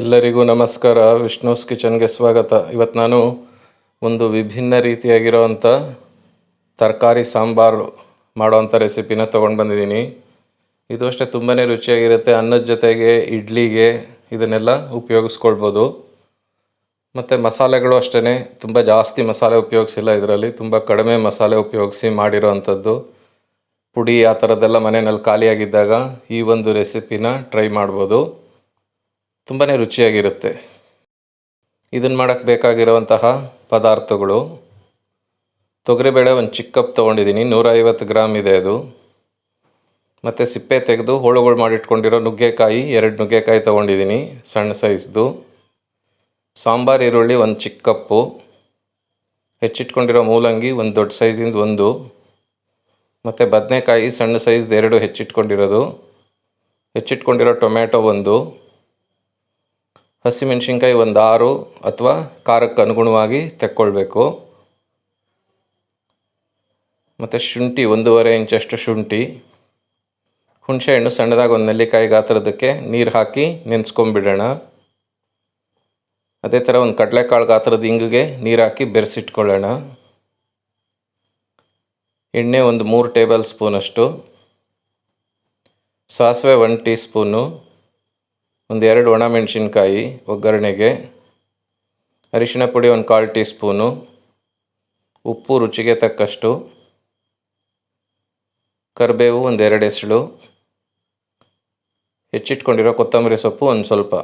ಎಲ್ಲರಿಗೂ ನಮಸ್ಕಾರ. ವಿಷ್ಣುಸ್ ಕಿಚನ್ಗೆ ಸ್ವಾಗತ. ಇವತ್ತು ನಾನು ಒಂದು ವಿಭಿನ್ನ ರೀತಿಯಾಗಿರೋವಂಥ ತರಕಾರಿ ಸಾಂಬಾರು ಮಾಡೋವಂಥ ರೆಸಿಪಿನ ತೊಗೊಂಡು ಬಂದಿದ್ದೀನಿ. ಇದು ಅಷ್ಟೇ ತುಂಬಾ ರುಚಿಯಾಗಿರುತ್ತೆ. ಅನ್ನದ ಜೊತೆಗೆ ಇಡ್ಲಿಗೆ ಇದನ್ನೆಲ್ಲ ಉಪಯೋಗಿಸ್ಕೊಳ್ಬೋದು. ಮತ್ತು ಮಸಾಲೆಗಳು ಅಷ್ಟೇ ತುಂಬ ಜಾಸ್ತಿ ಮಸಾಲೆ ಉಪಯೋಗಿಸಿಲ್ಲ. ಇದರಲ್ಲಿ ತುಂಬ ಕಡಿಮೆ ಮಸಾಲೆ ಉಪಯೋಗಿಸಿ ಮಾಡಿರೋವಂಥದ್ದು. ಪುಡಿ ಆ ಥರದ್ದೆಲ್ಲ ಮನೆಯಲ್ಲಿ ಖಾಲಿಯಾಗಿದ್ದಾಗ ಈ ಒಂದು ರೆಸಿಪಿನ ಟ್ರೈ ಮಾಡ್ಬೋದು. ತುಂಬಾ ರುಚಿಯಾಗಿರುತ್ತೆ. ಇದನ್ನು ಮಾಡೋಕ್ಕೆ ಬೇಕಾಗಿರುವಂತಹ ಪದಾರ್ಥಗಳು: ತೊಗರಿಬೇಳೆ ಒಂದು ಚಿಕ್ಕ ಕಪ್ ತೊಗೊಂಡಿದ್ದೀನಿ, 150 ಗ್ರಾಮ್ ಇದೆ ಅದು. ಮತ್ತು ಸಿಪ್ಪೆ ತೆಗೆದು ಹೋಳುಗಳು ಮಾಡಿಟ್ಕೊಂಡಿರೋ ನುಗ್ಗೆಕಾಯಿ 2 ನುಗ್ಗೆಕಾಯಿ ತೊಗೊಂಡಿದ್ದೀನಿ ಸಣ್ಣ ಸೈಜ್ದು. ಸಾಂಬಾರು ಈರುಳ್ಳಿ ಒಂದು ಚಿಕ್ಕ ಕಪ್ಪು. ಹೆಚ್ಚಿಟ್ಕೊಂಡಿರೋ ಮೂಲಂಗಿ ಒಂದು ದೊಡ್ಡ ಸೈಜಿಂದ 1. ಮತ್ತು ಬದನೆಕಾಯಿ ಸಣ್ಣ ಸೈಜ್ದು 2 ಹೆಚ್ಚಿಟ್ಕೊಂಡಿರೋದು. ಹೆಚ್ಚಿಟ್ಕೊಂಡಿರೋ ಟೊಮ್ಯಾಟೊ 1. ಹಸಿಮೆಣ್ಸಿನ್ಕಾಯಿ ಒಂದು 6 ಅಥವಾ ಖಾರಕ್ಕೆ ಅನುಗುಣವಾಗಿ ತೆಕ್ಕೊಳ್ಬೇಕು. ಮತ್ತು ಶುಂಠಿ 1.5 ಇಂಚಷ್ಟು ಶುಂಠಿ. ಹುಣಸೆಹಣ್ಣು ಸಣ್ಣದಾಗಿ ಒಂದು ನೆಲ್ಲಿಕಾಯಿ ಗಾತ್ರದಕ್ಕೆ ನೀರು ಹಾಕಿ ನೆನೆಸ್ಕೊಂಬಿಡೋಣ. ಅದೇ ಥರ ಒಂದು ಕಡಲೆಕಾಳು ಗಾತ್ರದ ಇಂಗಿಗೆ ನೀರು ಹಾಕಿ ಬೆರೆಸಿಟ್ಕೊಳ್ಳೋಣ. ಎಣ್ಣೆ ಒಂದು 3 ಟೇಬಲ್ ಸ್ಪೂನಷ್ಟು. ಸಾಸಿವೆ 1 ಟೀ ಸ್ಪೂನು. ಒಂದು 2 ಒಣಮೆಣಸಿನ್ಕಾಯಿ ಒಗ್ಗರಣೆಗೆ. ಅರಿಶಿಣ ಪುಡಿ ಒಂದು 1/4 ಟೀ ಸ್ಪೂನು. ಉಪ್ಪು ರುಚಿಗೆ ತಕ್ಕಷ್ಟು. ಕರಿಬೇವು ಒಂದು 2 ಎಸಳು. ಹೆಚ್ಚಿಟ್ಕೊಂಡಿರೋ ಕೊತ್ತಂಬರಿ ಸೊಪ್ಪು ಒಂದು ಸ್ವಲ್ಪ.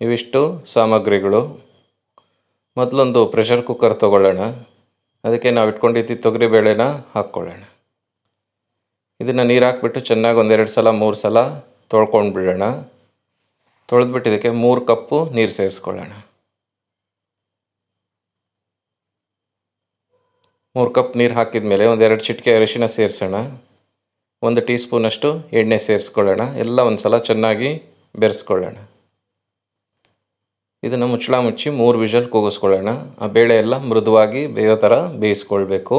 ಇವಿಷ್ಟು ಸಾಮಗ್ರಿಗಳು. ಮೊದಲೊಂದು ಪ್ರೆಷರ್ ಕುಕ್ಕರ್ ತೊಗೊಳ್ಳೋಣ. ಅದಕ್ಕೆ ನಾವು ಇಟ್ಕೊಂಡಿದ್ದು ತೊಗರಿಬೇಳೆನ ಹಾಕ್ಕೊಳ್ಳೋಣ. ಇದನ್ನು ನೀರು ಹಾಕ್ಬಿಟ್ಟು ಚೆನ್ನಾಗಿ ಒಂದು 2 ಸಲ 3 ಸಲ ತೊಳ್ಕೊಂಡು ಬಿಡೋಣ. ತೊಳೆದ್ಬಿಟ್ಟು ಇದಕ್ಕೆ 3 ಕಪ್ಪು ನೀರು ಸೇರಿಸ್ಕೊಳ್ಳೋಣ. 3 ಕಪ್ ನೀರು ಹಾಕಿದ ಮೇಲೆ ಒಂದು 2 ಚಿಟಿಕೆ ಅರಿಶಿಣ ಸೇರಿಸೋಣ. 1 ಟೀ ಸ್ಪೂನಷ್ಟು ಎಣ್ಣೆ ಸೇರಿಸ್ಕೊಳ್ಳೋಣ. ಎಲ್ಲ ಒಂದು ಸಲ ಚೆನ್ನಾಗಿ ಬೆರೆಸ್ಕೊಳ್ಳೋಣ. ಇದನ್ನು ಮುಚ್ಚಳ ಮುಚ್ಚಿ 3 ವಿಷಲ್ ಕೂಗಿಸ್ಕೊಳ್ಳೋಣ. ಆ ಬೇಳೆ ಎಲ್ಲ ಮೃದುವಾಗಿ ಬೇಯೋ ಥರ ಬೇಯಿಸ್ಕೊಳ್ಬೇಕು.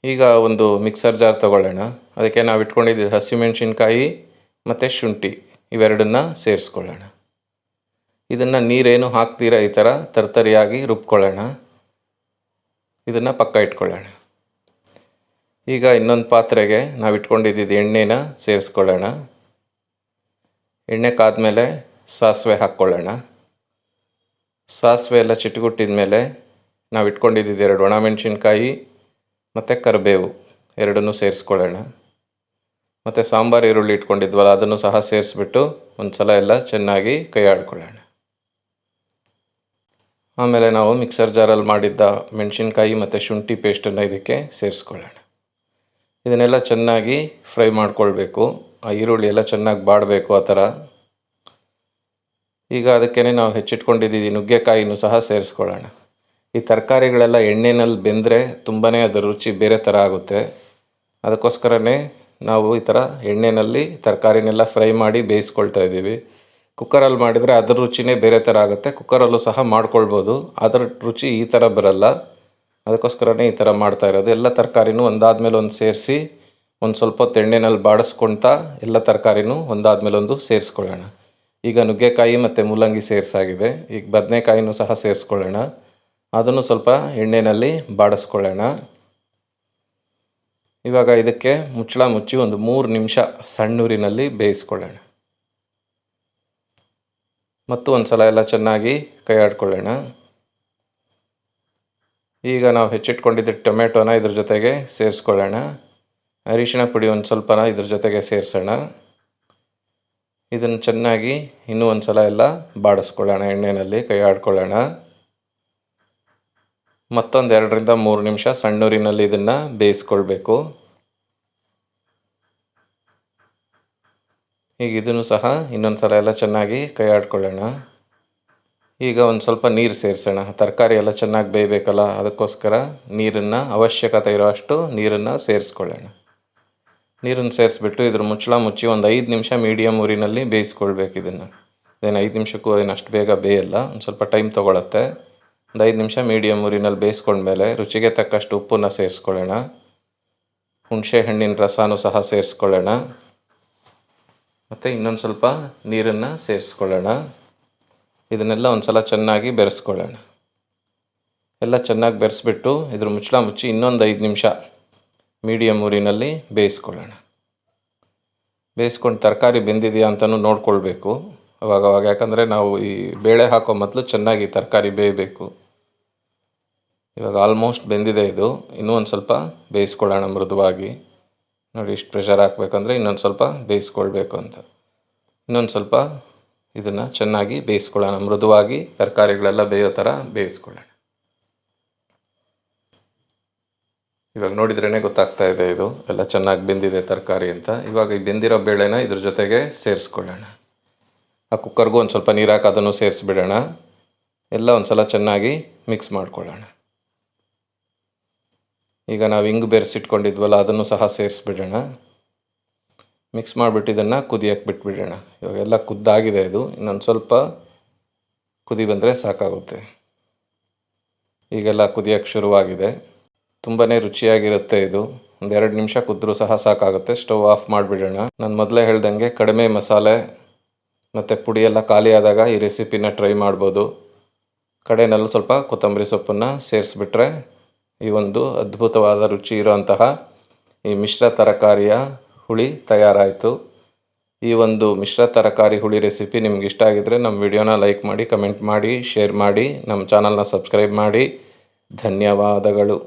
ಈಗ ಒಂದು ಮಿಕ್ಸರ್ ಜಾರ್ ತೊಗೊಳ್ಳೋಣ. ಅದಕ್ಕೆ ನಾವು ಇಟ್ಕೊಂಡಿದ್ದು ಹಸಿಮೆಣ್ಸಿನ್ಕಾಯಿ ಮತ್ತು ಶುಂಠಿ ಇವೆರಡನ್ನ ಸೇರಿಸ್ಕೊಳ್ಳೋಣ. ಇದನ್ನು ನೀರೇನು ಹಾಕ್ತೀರ ಈ ಥರ ತರ್ತರಿಯಾಗಿ ರುಬ್ಕೊಳ್ಳೋಣ. ಇದನ್ನು ಪಕ್ಕ ಇಟ್ಕೊಳ್ಳೋಣ. ಈಗ ಇನ್ನೊಂದು ಪಾತ್ರೆಗೆ ನಾವು ಇಟ್ಕೊಂಡಿದ್ದು ಎಣ್ಣೆನ ಸೇರಿಸ್ಕೊಳ್ಳೋಣ. ಎಣ್ಣೆ ಕಾದ್ಮೇಲೆ ಸಾಸಿವೆ ಹಾಕ್ಕೊಳ್ಳೋಣ. ಸಾಸಿವೆ ಎಲ್ಲ ಚಿಟಗುಟ್ಟಿದ ಮೇಲೆ ನಾವು ಇಟ್ಕೊಂಡಿದ್ದು 2 ಒಣಮೆಣಸಿನ್ಕಾಯಿ ಮತ್ತು ಕರಿಬೇವು ಎರಡನ್ನೂ ಸೇರಿಸ್ಕೊಳ್ಳೋಣ. ಮತ್ತು ಸಾಂಬಾರು ಈರುಳ್ಳಿ ಇಟ್ಕೊಂಡಿದ್ವಲ್ಲ ಅದನ್ನು ಸಹ ಸೇರಿಸ್ಬಿಟ್ಟು ಒಂದು ಸಲ ಎಲ್ಲ ಚೆನ್ನಾಗಿ ಕೈ ಆಡ್ಕೊಳ್ಳೋಣ. ಆಮೇಲೆ ನಾವು ಮಿಕ್ಸರ್ ಜಾರಲ್ಲಿ ಮಾಡಿದ್ದ ಮೆಣಸಿನ್ಕಾಯಿ ಮತ್ತು ಶುಂಠಿ ಪೇಸ್ಟನ್ನು ಇದಕ್ಕೆ ಸೇರಿಸ್ಕೊಳ್ಳೋಣ. ಇದನ್ನೆಲ್ಲ ಚೆನ್ನಾಗಿ ಫ್ರೈ ಮಾಡ್ಕೊಳ್ಬೇಕು. ಆ ಈರುಳ್ಳಿ ಎಲ್ಲ ಚೆನ್ನಾಗಿ ಬಾಡಬೇಕು ಆ ಥರ. ಈಗ ಅದಕ್ಕೇ ನಾವು ಹೆಚ್ಚಿಟ್ಕೊಂಡಿದ್ದೀವಿ ನುಗ್ಗೆಕಾಯಿನೂ ಸಹ ಸೇರಿಸ್ಕೊಳ್ಳೋಣ. ಈ ತರಕಾರಿಗಳೆಲ್ಲ ಎಣ್ಣೆಯಲ್ಲಿ ಬೆಂದರೆ ತುಂಬಾ ಅದರ ರುಚಿ ಬೇರೆ ಥರ ಆಗುತ್ತೆ. ಅದಕ್ಕೋಸ್ಕರನೇ ನಾವು ಈ ಥರ ಎಣ್ಣೆಯಲ್ಲಿ ತರಕಾರಿನೆಲ್ಲ ಫ್ರೈ ಮಾಡಿ ಬೇಯಿಸ್ಕೊಳ್ತಾ ಇದ್ದೀವಿ. ಕುಕ್ಕರಲ್ಲಿ ಮಾಡಿದರೆ ಅದರ ರುಚಿನೇ ಬೇರೆ ಥರ ಆಗುತ್ತೆ. ಕುಕ್ಕರಲ್ಲೂ ಸಹ ಮಾಡ್ಕೊಳ್ಬೋದು, ಅದರ ರುಚಿ ಈ ಥರ ಬರಲ್ಲ. ಅದಕ್ಕೋಸ್ಕರನೇ ಈ ಥರ ಮಾಡ್ತಾ ಇರೋದು. ಎಲ್ಲ ತರಕಾರಿನೂ ಒಂದಾದ್ಮೇಲೆ ಒಂದು ಸೇರಿಸಿ ಒಂದು ಸ್ವಲ್ಪ ಹೊತ್ತು ಎಣ್ಣೆಯಲ್ಲಿ ಬಾಡಿಸ್ಕೊಳ್ತಾ ಎಲ್ಲ ತರಕಾರಿನೂ ಒಂದಾದ್ಮೇಲೆ ಒಂದು ಸೇರಿಸ್ಕೊಳ್ಳೋಣ. ಈಗ ನುಗ್ಗೆಕಾಯಿ ಮತ್ತು ಮೂಲಂಗಿ ಸೇರಿಸಾಗಿದೆ. ಈಗ ಬದನೆಕಾಯಿನೂ ಸಹ ಸೇರಿಸ್ಕೊಳ್ಳೋಣ. ಅದನ್ನು ಸ್ವಲ್ಪ ಎಣ್ಣೆಯಲ್ಲಿ ಬಾಡಿಸ್ಕೊಳ್ಳೋಣ. ಇವಾಗ ಇದಕ್ಕೆ ಮುಚ್ಚಳ ಮುಚ್ಚಿ ಒಂದು 3 ನಿಮಿಷ ಸಣ್ಣೂರಿನಲ್ಲಿ ಬೇಯಿಸ್ಕೊಳ್ಳೋಣ. ಮತ್ತು ಒಂದು ಸಲ ಎಲ್ಲ ಚೆನ್ನಾಗಿ ಕೈ ಆಡ್ಕೊಳ್ಳೋಣ. ಈಗ ನಾವು ಹೆಚ್ಚಿಟ್ಕೊಂಡಿದ್ದ ಟೊಮೆಟೊನ ಇದ್ರ ಜೊತೆಗೆ ಸೇರಿಸ್ಕೊಳ್ಳೋಣ. ಅರಿಶಿಣ ಪುಡಿ ಒಂದು ಸ್ವಲ್ಪನ ಇದ್ರ ಜೊತೆಗೆ ಸೇರಿಸೋಣ. ಇದನ್ನು ಚೆನ್ನಾಗಿ ಇನ್ನೂ ಒಂದು ಸಲ ಎಲ್ಲ ಬಾಡಿಸ್ಕೊಳ್ಳೋಣ. ಎಣ್ಣೆಯಲ್ಲಿ ಕೈ ಆಡ್ಕೊಳ್ಳೋಣ. ಮತ್ತೊಂದು 2 ರಿಂದ 3 ನಿಮಿಷ ಸಣ್ಣೂರಿನಲ್ಲಿ ಇದನ್ನು ಬೇಯಿಸ್ಕೊಳ್ಬೇಕು. ಈಗ ಇದನ್ನು ಸಹ ಇನ್ನೊಂದು ಸಲ ಎಲ್ಲ ಚೆನ್ನಾಗಿ ಕೈ ಆಡ್ಕೊಳ್ಳೋಣ. ಈಗ ಒಂದು ಸ್ವಲ್ಪ ನೀರು ಸೇರಿಸೋಣ. ತರಕಾರಿ ಎಲ್ಲ ಚೆನ್ನಾಗಿ ಬೇಯಬೇಕಲ್ಲ, ಅದಕ್ಕೋಸ್ಕರ ನೀರನ್ನು ಅವಶ್ಯಕತೆ ಇರೋಷ್ಟು ನೀರನ್ನು ಸೇರಿಸ್ಕೊಳ್ಳೋಣ. ನೀರನ್ನು ಸೇರಿಸ್ಬಿಟ್ಟು ಇದ್ರ ಮುಚ್ಚಳ ಮುಚ್ಚಿ ಒಂದು 5 ನಿಮಿಷ ಮೀಡಿಯಮ್ ಊರಿನಲ್ಲಿ ಬೇಯಿಸ್ಕೊಳ್ಬೇಕು. ಇದನ್ನು 5 ನಿಮಿಷಕ್ಕೂ ಅಷ್ಟು ಬೇಗ ಬೇಯಲ್ಲ, ಒಂದು ಸ್ವಲ್ಪ ಟೈಮ್ ತೊಗೊಳತ್ತೆ. ಒಂದು 5 ನಿಮಿಷ ಮೀಡಿಯಮ್ ಊರಿನಲ್ಲಿ ಬೇಯಿಸ್ಕೊಂಡ್ಮೇಲೆ ರುಚಿಗೆ ತಕ್ಕಷ್ಟು ಉಪ್ಪನ್ನು ಸೇರಿಸ್ಕೊಳ್ಳೋಣ. ಹುಣಸೆ ಹಣ್ಣಿನ ರಸನೂ ಸಹ ಸೇರಿಸ್ಕೊಳ್ಳೋಣ. ಮತ್ತು ಇನ್ನೊಂದು ಸ್ವಲ್ಪ ನೀರನ್ನು ಸೇರಿಸ್ಕೊಳ್ಳೋಣ. ಇದನ್ನೆಲ್ಲ ಒಂದು ಸಲ ಚೆನ್ನಾಗಿ ಬೆರೆಸ್ಕೊಳ್ಳೋಣ. ಎಲ್ಲ ಚೆನ್ನಾಗಿ ಬೆರೆಸ್ಬಿಟ್ಟು ಇದ್ರ ಮುಚ್ಚಳ ಮುಚ್ಚಿ ಇನ್ನೊಂದು 5 ನಿಮಿಷ ಮೀಡಿಯಮ್ ಊರಿನಲ್ಲಿ ಬೇಯಿಸ್ಕೊಳ್ಳೋಣ. ಬೇಯಿಸ್ಕೊಂಡು ತರಕಾರಿ ಬೆಂದಿದೆಯಾ ಅಂತಲೂ ನೋಡ್ಕೊಳ್ಬೇಕು ಅವಾಗವಾಗ, ಯಾಕಂದರೆ ನಾವು ಈ ಬೇಳೆ ಹಾಕೋ ಮೊದಲು ಚೆನ್ನಾಗಿ ತರಕಾರಿ ಬೇಯಬೇಕು. ಇವಾಗ ಆಲ್ಮೋಸ್ಟ್ ಬೆಂದಿದೆ ಇದು. ಇನ್ನೂ ಒಂದು ಸ್ವಲ್ಪ ಬೇಯಿಸ್ಕೊಳ್ಳೋಣ ಮೃದುವಾಗಿ. ನೋಡಿ, ಇಷ್ಟು ಪ್ರೆಷರ್ ಹಾಕಬೇಕಂದ್ರೆ ಇನ್ನೊಂದು ಸ್ವಲ್ಪ ಬೇಯಿಸ್ಕೊಳ್ಬೇಕು ಅಂತ. ಇನ್ನೊಂದು ಸ್ವಲ್ಪ ಇದನ್ನು ಚೆನ್ನಾಗಿ ಬೇಯಿಸ್ಕೊಳ್ಳೋಣ, ಮೃದುವಾಗಿ ತರಕಾರಿಗಳೆಲ್ಲ ಬೇಯೋ ಥರ ಬೇಯಿಸ್ಕೊಳ್ಳೋಣ. ಇವಾಗ ನೋಡಿದ್ರೇ ಗೊತ್ತಾಗ್ತಾ ಇದೆ ಇದು ಎಲ್ಲ ಚೆನ್ನಾಗಿ ಬೆಂದಿದೆ ತರಕಾರಿ ಅಂತ. ಇವಾಗ ಈ ಬೆಂದಿರೋ ಬೇಳೆನ ಇದ್ರ ಜೊತೆಗೆ ಸೇರಿಸ್ಕೊಳ್ಳೋಣ. ಆ ಕುಕ್ಕರ್ಗೂ ಒಂದು ಸ್ವಲ್ಪ ನೀರು ಹಾಕಿ ಅದನ್ನು ಸೇರಿಸ್ಬಿಡೋಣ. ಎಲ್ಲ ಒಂದು ಸಲ ಚೆನ್ನಾಗಿ ಮಿಕ್ಸ್ ಮಾಡ್ಕೊಳ್ಳೋಣ. ಈಗ ನಾವು ಹಿಂಗೆ ಬೆರೆಸಿಟ್ಕೊಂಡಿದ್ವಲ್ಲ ಅದನ್ನು ಸಹ ಸೇರಿಸ್ಬಿಡೋಣ. ಮಿಕ್ಸ್ ಮಾಡಿಬಿಟ್ಟು ಇದನ್ನು ಕುದಿಯೋಕ್ಕೆ ಬಿಟ್ಬಿಡೋಣ. ಇವಾಗೆಲ್ಲ ಕುದ್ದಾಗಿದೆ ಇದು. ಇನ್ನೊಂದು ಸ್ವಲ್ಪ ಕುದಿ ಬಂದರೆ ಸಾಕಾಗುತ್ತೆ. ಈಗೆಲ್ಲ ಕುದಿಯೋಕ್ಕೆ ಶುರುವಾಗಿದೆ. ತುಂಬಾ ರುಚಿಯಾಗಿರುತ್ತೆ ಇದು. ಒಂದು 2 ನಿಮಿಷ ಕುದ್ದರೂ ಸಹ ಸಾಕಾಗುತ್ತೆ. ಸ್ಟವ್ ಆಫ್ ಮಾಡಿಬಿಡೋಣ. ನಾನು ಮೊದಲೇ ಹೇಳ್ದಂಗೆ ಕಡಿಮೆ ಮಸಾಲೆ ಮತ್ತು ಪುಡಿ ಎಲ್ಲ ಖಾಲಿ ಆದಾಗ ಈ ರೆಸಿಪಿನ ಟ್ರೈ ಮಾಡ್ಬೋದು. ಕಡೆಯಲ್ಲೆಲ್ಲ ಸ್ವಲ್ಪ ಕೊತ್ತಂಬರಿ ಸೊಪ್ಪನ್ನು ಸೇರಿಸ್ಬಿಟ್ರೆ ಈ ಒಂದು ಅದ್ಭುತವಾದ ರುಚಿ ಇರೋಂತಹ ಈ ಮಿಶ್ರ ತರಕಾರಿಯ ಹುಳಿ ತಯಾರಾಯಿತು. ಈ ಒಂದು ಮಿಶ್ರ ತರಕಾರಿ ಹುಳಿ ರೆಸಿಪಿ ನಿಮ್ಗೆ ಇಷ್ಟ ಆಗಿದ್ದರೆ ನಮ್ಮ ವಿಡಿಯೋನ ಲೈಕ್ ಮಾಡಿ, ಕಮೆಂಟ್ ಮಾಡಿ, ಶೇರ್ ಮಾಡಿ, ನಮ್ಮ ಚಾನಲ್ನ ಸಬ್ಸ್ಕ್ರೈಬ್ ಮಾಡಿ. ಧನ್ಯವಾದಗಳು.